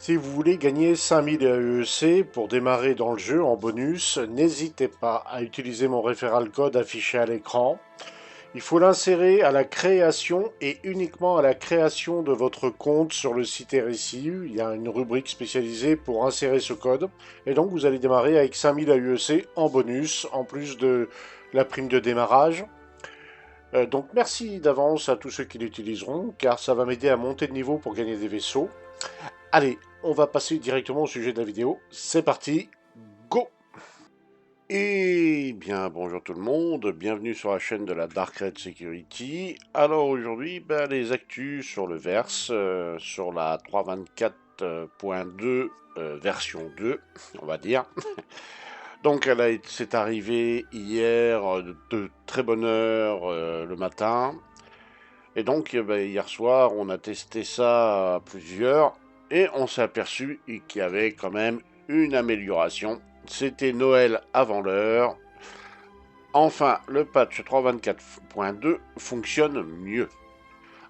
Si vous voulez gagner 5000 AEC pour démarrer dans le jeu en bonus, n'hésitez pas à utiliser mon référal code affiché à l'écran. Il faut l'insérer à la création et uniquement à la création de votre compte sur le site RSI. Il y a une rubrique spécialisée pour insérer ce code. Et donc vous allez démarrer avec 5000 AEC en bonus, en plus de la prime de démarrage. Donc merci d'avance à tous ceux qui l'utiliseront, car ça va m'aider à monter de niveau pour gagner des vaisseaux. Allez, on va passer directement au sujet de la vidéo. C'est parti, go! Eh bien, bonjour tout le monde, bienvenue sur la chaîne de la Dark Red Security. Alors aujourd'hui, les actus sur le verse, sur la 3.24.2 version 2, on va dire. Donc c'est arrivé hier de très bonne heure le matin. Et donc hier soir, on a testé ça à plusieurs. Et on s'est aperçu qu'il y avait quand même une amélioration. C'était Noël avant l'heure. Enfin, le patch 3.24.2 fonctionne mieux.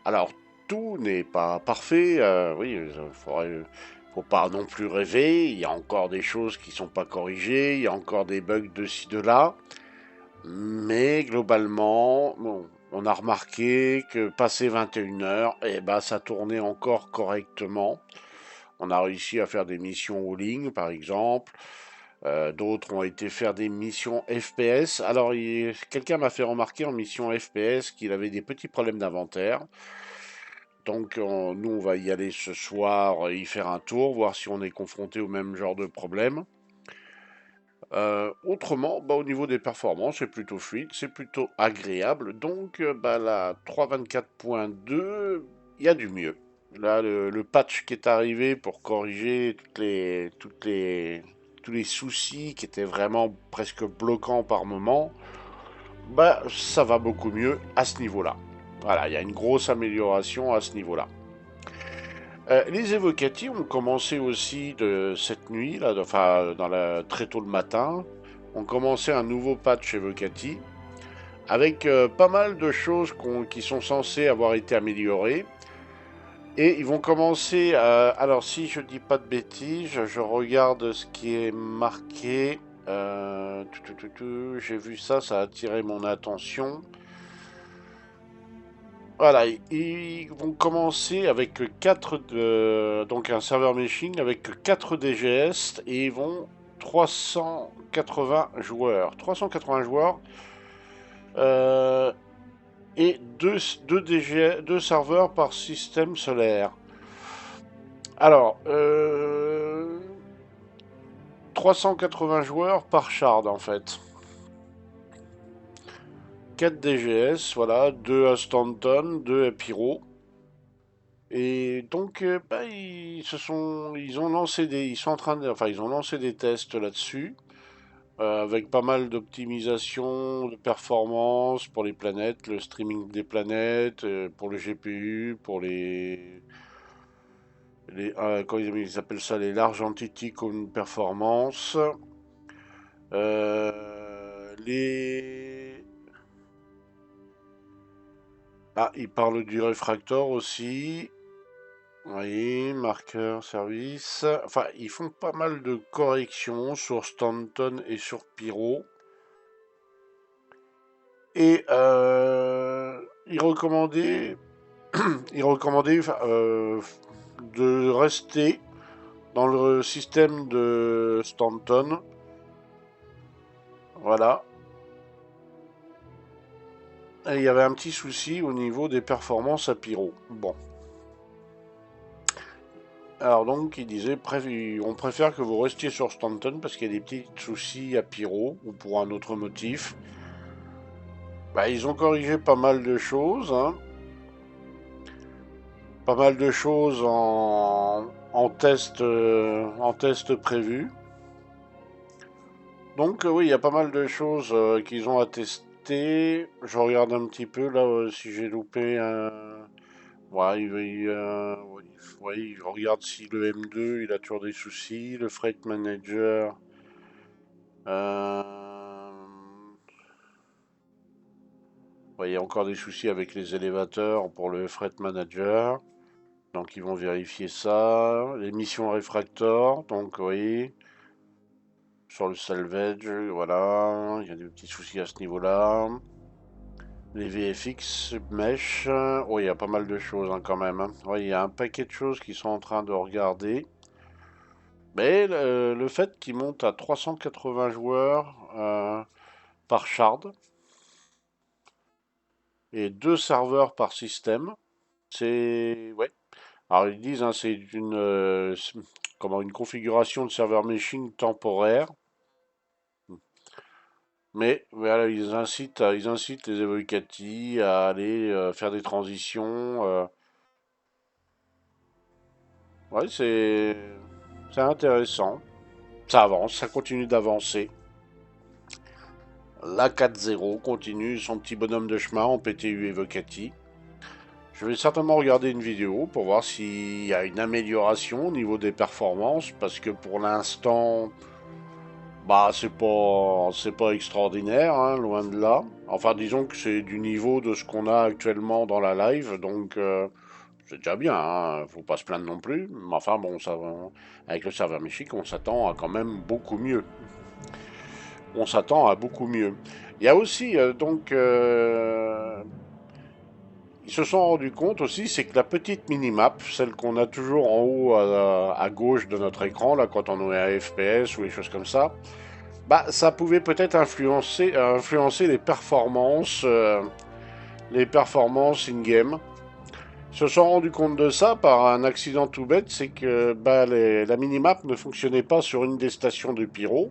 Alors, tout n'est pas parfait. Oui, faut pas non plus rêver. Il y a encore des choses qui sont pas corrigées. Il y a encore des bugs de ci, de là. Mais globalement, bon, on a remarqué que passé 21 heures, ça tournait encore correctement. On a réussi à faire des missions en ligne, par exemple. D'autres ont été faire des missions FPS. Alors, quelqu'un m'a fait remarquer en mission FPS qu'il avait des petits problèmes d'inventaire. Donc, nous, on va y aller ce soir, y faire un tour, voir si on est confronté au même genre de problème. Autrement, au niveau des performances, c'est plutôt fluide, c'est plutôt agréable. Donc, la 3.24.2, il y a du mieux. Là, le patch qui est arrivé pour corriger tous les soucis qui étaient vraiment presque bloquants par moment, ça va beaucoup mieux à ce niveau-là. Voilà, il y a une grosse amélioration à ce niveau-là. Les évocatifs ont commencé aussi de cette nuit, là, enfin, très tôt le matin. On commençait un nouveau patch évocatif avec pas mal de choses qui sont censées avoir été améliorées. Et ils vont commencer à... Alors, si je dis pas de bêtises, je regarde ce qui est marqué. J'ai vu ça, ça a attiré mon attention. Voilà, ils vont commencer avec donc un serveur meshing avec 4 DGS et ils vont 380 joueurs. 380 joueurs euh, et 2 serveurs par système solaire. Alors, 380 joueurs par shard en fait. 4 DGS, voilà, 2 à Stanton, 2 à Pyro. Et donc, ils ont lancé ils sont en train enfin, ils ont lancé des tests là-dessus, avec pas mal d'optimisation de performance pour les planètes, le streaming des planètes, pour le GPU, pour comment ils appellent ça, les large entity count performance. Les ils parlent du réfractor aussi. Oui, marqueur, service. Enfin, ils font pas mal de corrections sur Stanton et sur Pyro. Et ils recommandaient de rester dans le système de Stanton. Voilà. Et il y avait un petit souci au niveau des performances à Pyro. Bon. Alors donc, il disait, on préfère que vous restiez sur Stanton parce qu'il y a des petits soucis à Pyro ou pour un autre motif. Ils ont corrigé pas mal de choses, hein. Pas mal de choses en test prévu. Donc oui, il y a pas mal de choses qu'ils ont à tester. Je regarde un petit peu là si j'ai loupé un... Ouais, ouais, je regarde si le M2 il a toujours des soucis. Le Freight Manager... Euh... Ouais, il y a encore des soucis avec les élévateurs pour le Freight Manager. Donc ils vont vérifier ça. Les missions Refractor, donc oui. Sur le salvage, voilà. Il y a des petits soucis à ce niveau-là. Les VFX, Mesh. Oh, il y a pas mal de choses hein, quand même. Hein. Ouais, il y a un paquet de choses qui sont en train de regarder. Mais le fait qu'il monte à 380 joueurs par shard et 2 serveurs par système, c'est... Ouais. Alors ils disent, hein, c'est comment, une configuration de serveur meshing temporaire. Mais voilà, ils incitent les evocati à aller faire des transitions. Ouais, c'est intéressant. Ça avance, ça continue d'avancer. La 4.0 continue son petit bonhomme de chemin en PTU Evocati. Je vais certainement regarder une vidéo pour voir s'il y a une amélioration au niveau des performances, parce que pour l'instant, bah c'est pas extraordinaire, hein, loin de là. Enfin, disons que c'est du niveau de ce qu'on a actuellement dans la live, donc c'est déjà bien, hein, faut pas se plaindre non plus. Mais enfin bon, ça, avec le serveur Mexique, on s'attend à quand même beaucoup mieux. On s'attend à beaucoup mieux. Il y a aussi ils se sont rendus compte aussi, c'est que la petite minimap, celle qu'on a toujours en haut à gauche de notre écran, là, quand on est à FPS ou les choses comme ça, bah, ça pouvait peut-être influencer les performances in-game. Ils se sont rendus compte de ça par un accident tout bête, c'est que bah, la minimap ne fonctionnait pas sur une des stations de Pyro.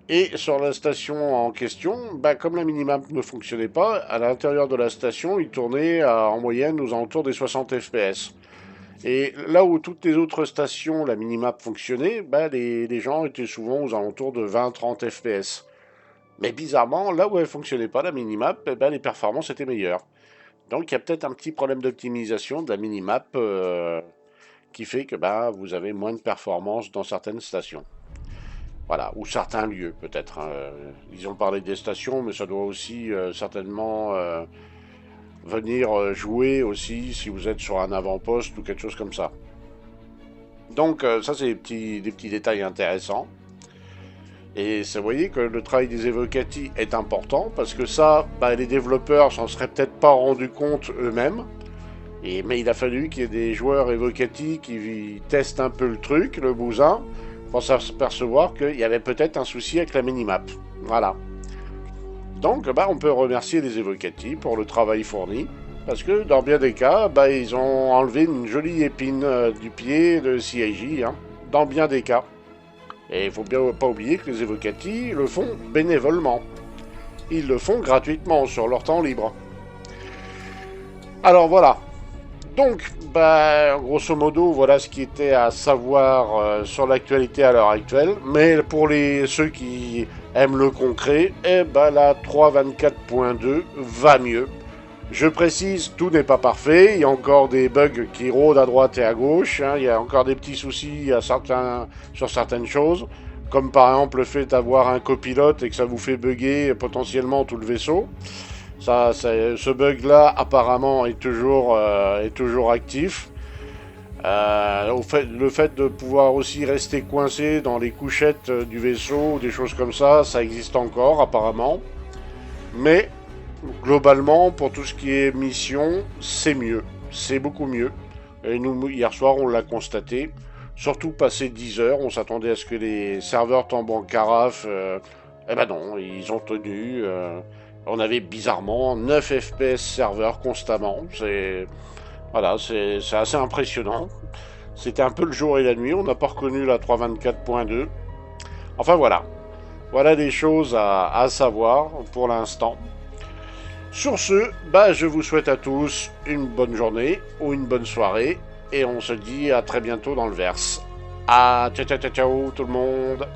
Et sur la station en question, bah, comme la minimap ne fonctionnait pas, à l'intérieur de la station, il tournait en moyenne aux alentours des 60 FPS. Et là où toutes les autres stations, la minimap fonctionnait, bah, les gens étaient souvent aux alentours de 20-30 FPS. Mais bizarrement, là où elle fonctionnait pas, la minimap, eh ben, les performances étaient meilleures. Donc il y a peut-être un petit problème d'optimisation de la minimap qui fait que bah, vous avez moins de performances dans certaines stations. Voilà, ou certains lieux peut-être. Hein. Ils ont parlé des stations, mais ça doit aussi certainement venir jouer aussi si vous êtes sur un avant-poste ou quelque chose comme ça. Donc ça c'est des petits détails intéressants. Et vous voyez que le travail des evocati est important parce que ça, bah, les développeurs s'en seraient peut-être pas rendus compte eux-mêmes. Mais il a fallu qu'il y ait des joueurs evocati qui testent un peu le truc, le bousin, pour s'apercevoir qu'il y avait peut-être un souci avec la minimap. Voilà. Donc, bah, on peut remercier les evocati pour le travail fourni. Parce que dans bien des cas, bah, ils ont enlevé une jolie épine du pied de CIJ. Hein, dans bien des cas. Et il faut bien pas oublier que les evocati le font bénévolement. Ils le font gratuitement sur leur temps libre. Alors voilà. Donc, bah, grosso modo, voilà ce qui était à savoir sur l'actualité à l'heure actuelle. Mais pour ceux qui aiment le concret, eh ben, la 3.24.2 va mieux. Je précise, tout n'est pas parfait. Il y a encore des bugs qui rôdent à droite et à gauche. Hein. Il y a encore des petits soucis sur certaines choses. Comme par exemple le fait d'avoir un copilote et que ça vous fait bugger potentiellement tout le vaisseau. Ce bug-là, apparemment, est toujours actif. Le fait de pouvoir aussi rester coincé dans les couchettes du vaisseau, des choses comme ça existe encore, apparemment. Mais, globalement, pour tout ce qui est mission, c'est mieux. C'est beaucoup mieux. Et nous, hier soir, on l'a constaté. Surtout passé 10 heures, on s'attendait à ce que les serveurs tombent en carafe. Eh ben non, ils ont tenu. On avait bizarrement 9 FPS serveurs constamment. Voilà, c'est assez impressionnant. C'était un peu le jour et la nuit. On n'a pas reconnu la 3.24.2. Enfin voilà. Voilà des choses à savoir pour l'instant. Sur ce, bah, je vous souhaite à tous une bonne journée ou une bonne soirée. Et on se dit à très bientôt dans le verse. Ah, ciao ciao ciao ciao tout le monde.